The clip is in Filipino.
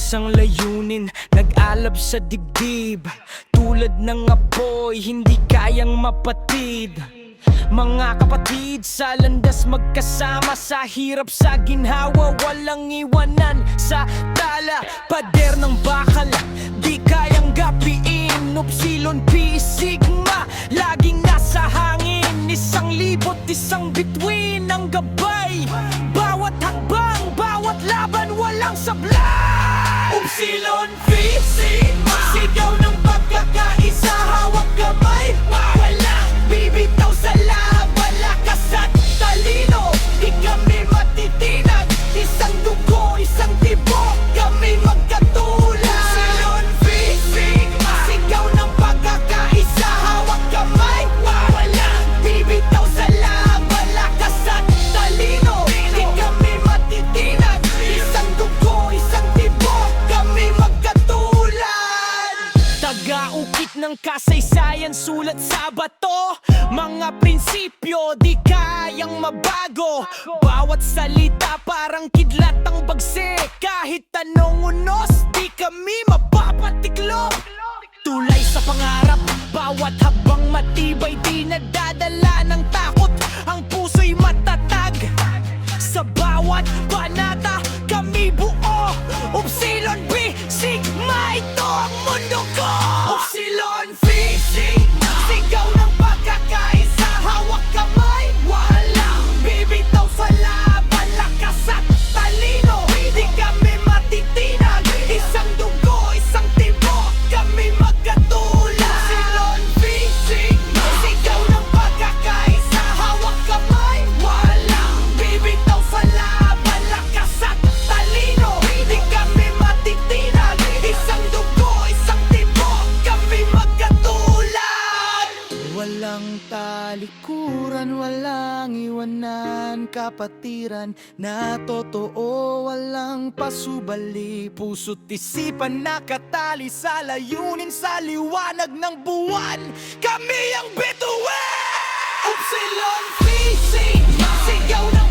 isang layunin, nag-alab sa dibdib. Tulad ng apoy, hindi kayang mapatid. Mga kapatid sa landas, magkasama sa hirap, sa ginhawa, walang iwanan sa tala. Pader ng bakal, di kayang gapiin. Upsilon, Pi, Sigma, laging nasa hangin. 1,000 bituin ang gabay. Bawat hakbang, bawat laban, walang sablay. Upsilon, Pi, Sigma, sigaw ng pagkakaisa, hawak kamay, walang bibitaw sa laban. Lakas at talino, di kami matitinag. Isang dugo, isang tibok, kami magkatulad. Upsilon, Pi, Sigma, sigaw ng pagkakaisa, hawak kamay, walang bibitaw sa laban. Lakas at talino, di kami matitinag. Isang dugo, isang tibok, kami magkatulad. Taga-ukit ng kasaysayan, sulat sa bato. Mga prinsipyo di kayang mabago. Bawat salita parang kidlat ang bagsik. Kahit anong unos, di kami mapapatiklop. Tulay sa pangarap, bawat habang matibay, di nadadala ng takot. Ang puso'y matatag. Sa bawat banata, kami buo. Upsilon, Pi, Sigma, ito ang mundo ko. Upsilon, Pi, Sigma, sigaw ng pagkakaisa, hawak kamay, walang bibitaw sa laban. Lakas at talino, di kami matitinag. Isang dugo, isang tibok, kami magkatulad. Upsilon, Pi, Sigma, sigaw ng pagkakaisa, hawak kamay, walang bibitaw sa laban. Lakas at talino, di kami matitinag. Isang dugo, isang tibok, kami magkatulad. Walang talikuran, walang iwanan, kapatiran na totoo, walang pasubali. Puso't isipan nakatali sa layunin, sa liwanag ng buwan, kami ang bituin. Upsilon, Pi, Sigma, sigaw ng